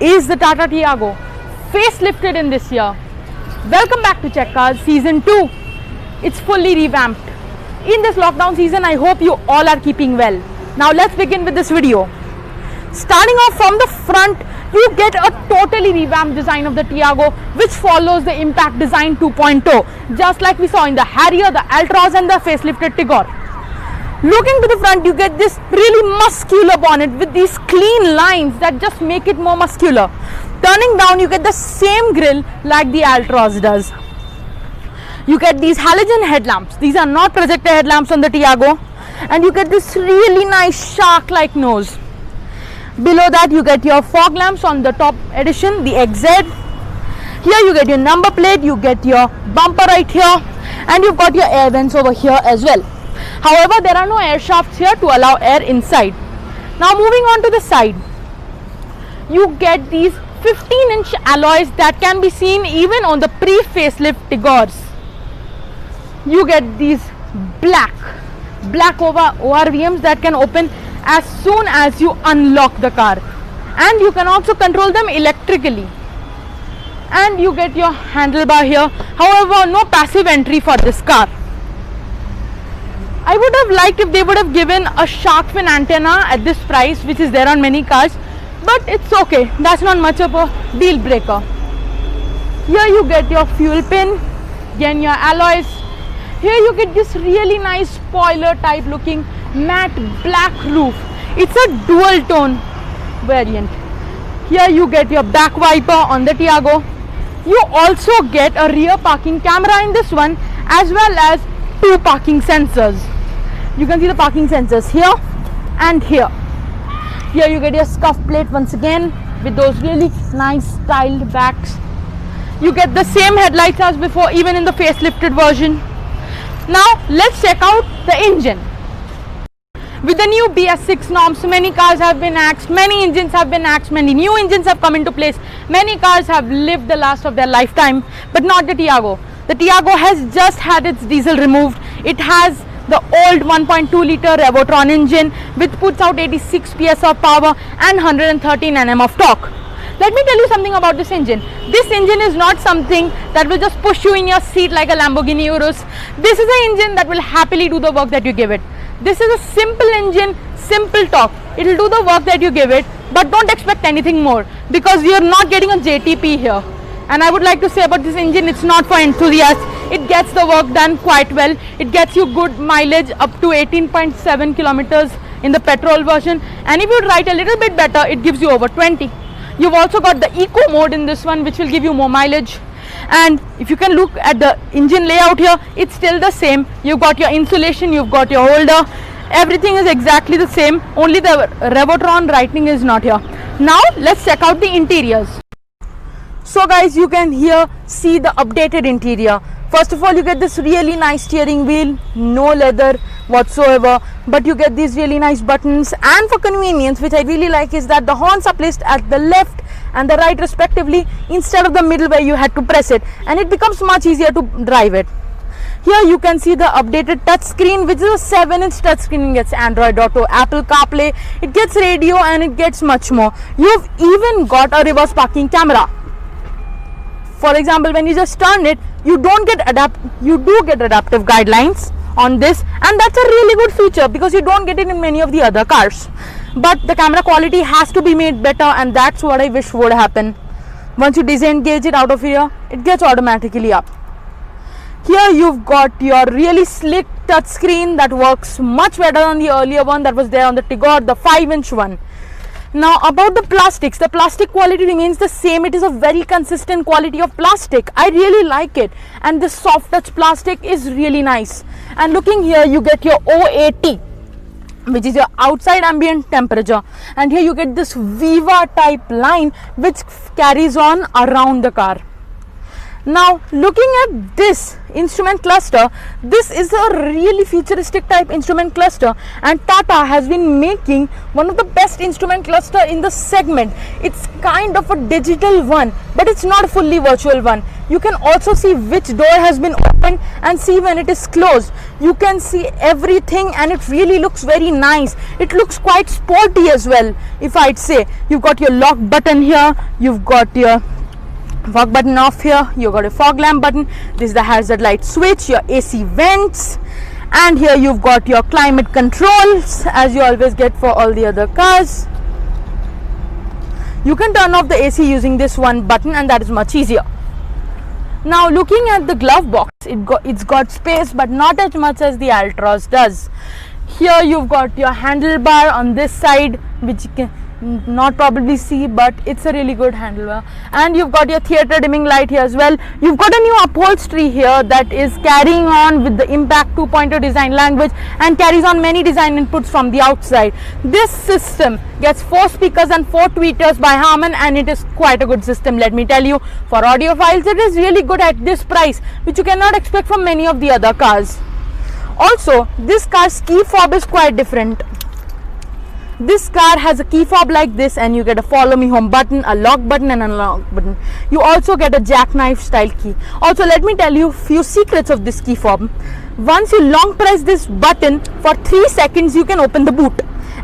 is the Tata Tiago, facelifted in this year. Welcome back to Check Cars Season 2. It's fully revamped. In this lockdown season, I hope you all are keeping well. Now let's begin with this video. Starting off from the front, you get a totally revamped design of the Tiago, which follows the Impact Design 2.0, just like we saw in the Harrier, the Altroz and the facelifted Tigor. Looking to the front, you get this really muscular bonnet with these clean lines that just make it more muscular. Turning down, you get the same grille like the Altroz does. You get these halogen headlamps. These are not projector headlamps on the Tiago. And you get this really nice shark-like nose. Below that, you get your fog lamps on the top edition, the XZ. Here you get your number plate, you get your bumper right here, and you've got your air vents over here as well. However, there are no air shafts here to allow air inside. Now moving on to the side, you get these 15-inch alloys that can be seen even on the pre-facelift Tigors. You get these black ORVMs that can open as soon as you unlock the car, and you can also control them electrically. And you get your handlebar here. However, no passive entry for this car. I would have liked if they would have given a shark fin antenna at this price, which is there on many cars, but it's okay. That's not much of a deal breaker. Here you get your fuel pin, again your alloys. Here you get this really nice spoiler type looking matte black roof. It's a dual tone variant. Here you get your back wiper on the Tiago. You also get a rear parking camera in this one, as well as 2 parking sensors. You can see the parking sensors here and here. Here you get your scuff plate once again with those really nice styled backs. You get the same headlights as before, even in the facelifted version. Now let's check out the engine. With the new BS6 norms, many cars have been axed, many engines have been axed, many new engines have come into place. Many cars have lived the last of their lifetime, but not the Tiago. The Tiago has just had its diesel removed. It has the old 1.2 litre Revotron engine, which puts out 86 PS of power and 113 Nm of torque. Let me tell you something about this engine. This engine is not something that will just push you in your seat like a Lamborghini Urus. This is an engine that will happily do the work that you give it. This is a simple engine, simple torque. It will do the work that you give it, but don't expect anything more, because you are not getting a JTP here. And I would like to say about this engine, it's not for enthusiasts. It gets the work done quite well. It gets you good mileage up to 18.7 kilometers in the petrol version, and if you write a little bit better, it gives you over 20. You've also got the eco mode in this one, which will give you more mileage. And if you can look at the engine layout here, it's still the same. You've got your insulation, you've got your holder, everything is exactly the same, only the Revotron writing is not here. Now let's check out the interiors. So guys, you can here see the updated interior. First of all, you get this really nice steering wheel, no leather whatsoever, but you get these really nice buttons. And for convenience, which I really like, is that the horns are placed at the left and the right respectively, instead of the middle where you had to press it, and it becomes much easier to drive it. Here you can see the updated touchscreen, which is a 7-inch touchscreen. It gets Android Auto, Apple CarPlay, it gets radio, and it gets much more. You've even got a reverse parking camera. For example, when you just turn it, you do get adaptive guidelines on this, and that's a really good feature because you don't get it in many of the other cars. But the camera quality has to be made better, and that's what I wish would happen. Once you disengage it out of here, it gets automatically up. Here you've got your really slick touchscreen that works much better than the earlier one that was there on the Tigor, the 5-inch one. Now about the plastics, the plastic quality remains the same. It is a very consistent quality of plastic. I really like it, and this soft touch plastic is really nice. And looking here, you get your OAT, which is your outside ambient temperature, and here you get this Viva type line which carries on around the car. Now looking at this instrument cluster, this is a really futuristic type instrument cluster, and Tata has been making one of the best instrument cluster in the segment. It's kind of a digital one, but it's not a fully virtual one. You can also see which door has been opened and see when it is closed. You can see everything, and it really looks very nice. It looks quite sporty as well, if I'd say. You've got your lock button here, you've got your fog button off here, you got a fog lamp button, this is the hazard light switch, your AC vents, and here you've got your climate controls as you always get for all the other cars. You can turn off the AC using this one button, and that is much easier. Now looking at the glove box, it's got space, but not as much as the Altroz does. Here you've got your handlebar on this side, which you can not probably see, but it's a really good handlebar, and you've got your theater dimming light here as well. You've got a new upholstery here that is carrying on with the Impact 2.0 design language and carries on many design inputs from the outside. This system gets 4 speakers and 4 tweeters by Harman, and it is quite a good system, let me tell you. For audiophiles, it is really good at this price, which you cannot expect from many of the other cars. Also, this car's key fob is quite different. This car has a key fob like this, and you get a follow me home button, a lock button, and an unlock button. You also get a jackknife style key. Also, let me tell you few secrets of this key fob. Once you long press this button for 3 seconds, you can open the boot.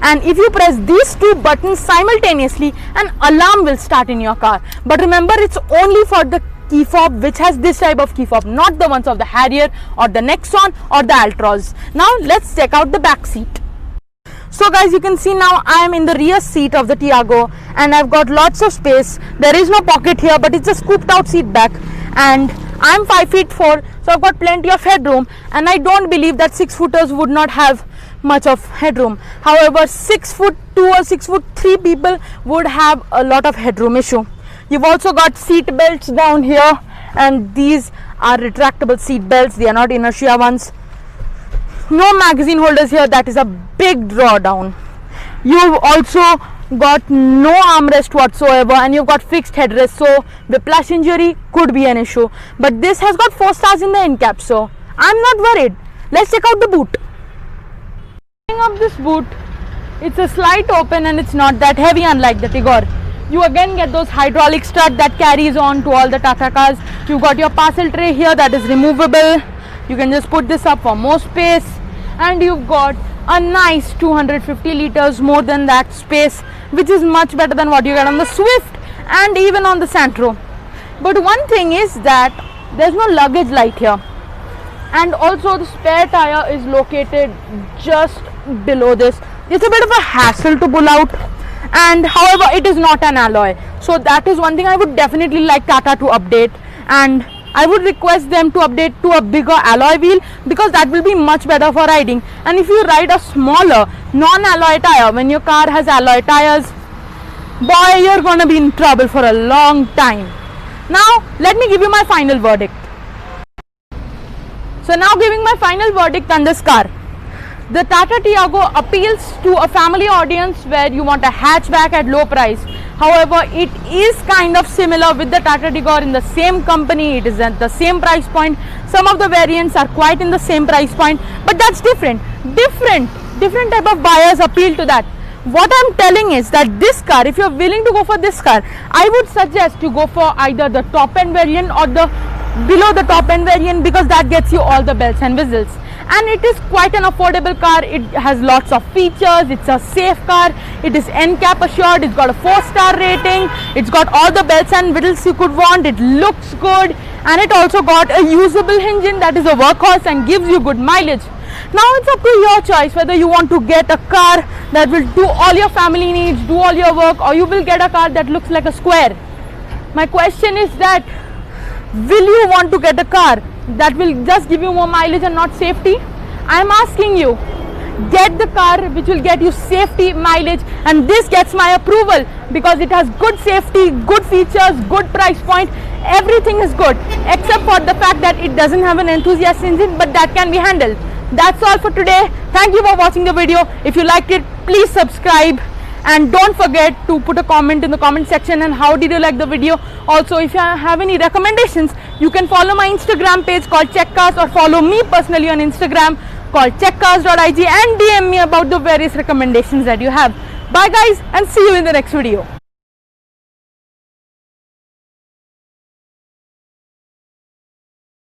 And if you press these 2 buttons simultaneously, an alarm will start in your car. But remember, it's only for the key fob which has this type of key fob, not the ones of the Harrier or the Nexon or the Altroz. Now let's check out the back seat. So guys, you can see now I am in the rear seat of the Tiago, and I've got lots of space. There is no pocket here, but it's a scooped out seat back, and I'm 5'4", so I've got plenty of headroom, and I don't believe that 6-footers would not have much of headroom. However, 6'2" or 6'3" people would have a lot of headroom issue. You've also got seat belts down here, and these are retractable seat belts, they are not inertia ones. No magazine holders here, that is a big drawdown. You've also got no armrest whatsoever, and you've got fixed headrest, so whiplash injury could be an issue. But this has got 4 stars in the NCAP, so I'm not worried. Let's check out the boot. Opening up this boot, it's a slight open and it's not that heavy, unlike the Tigor. You again get those hydraulic strut that carries on to all the Tata cars. You've got your parcel tray here that is removable. You can just put this up for more space, and you've got a nice 250 liters more than that space, which is much better than what you get on the Swift and even on the Santro. But one thing is that there's no luggage light here, and also the spare tire is located just below this. It's a bit of a hassle to pull out, and however it is not an alloy, so that is one thing I would definitely like Tata to update, and I would request them to update to a bigger alloy wheel, because that will be much better for riding. And if you ride a smaller non-alloy tire when your car has alloy tires, boy, you're gonna be in trouble for a long time. Now let me give you my final verdict. So now giving my final verdict on this car. The Tata Tiago appeals to a family audience where you want a hatchback at low price. However, it is kind of similar with the Tata Tigor in the same company. It is at the same price point. Some of the variants are quite in the same price point, but that's different. Different type of buyers appeal to that. What I'm telling is that this car, if you're willing to go for this car, I would suggest you go for either the top end variant or the below the top end variant, because that gets you all the bells and whistles. And it is quite an affordable car. It has lots of features. It's a safe car. It is NCAP assured. It's got a 4-star rating. It's got all the bells and whistles you could want. It looks good, and it also got a usable engine that is a workhorse and gives you good mileage. Now it's up to your choice whether you want to get a car that will do all your family needs, do all your work, or you will get a car that looks like a square. My question is that, will you want to get a car that will just give you more mileage and not safety? I am asking you, get the car which will get you safety, mileage, and this gets my approval because it has good safety, good features, good price point. Everything is good except for the fact that it doesn't have an enthusiast engine, but that can be handled. That's all for today. Thank you for watching the video. If you liked it, please subscribe, and don't forget to put a comment in the comment section and how did you like the video. Also, if you have any recommendations, you can follow my Instagram page called Checkcast, or follow me personally on Instagram called checkcast.ig and DM me about the various recommendations that you have. Bye guys, and see you in the next video.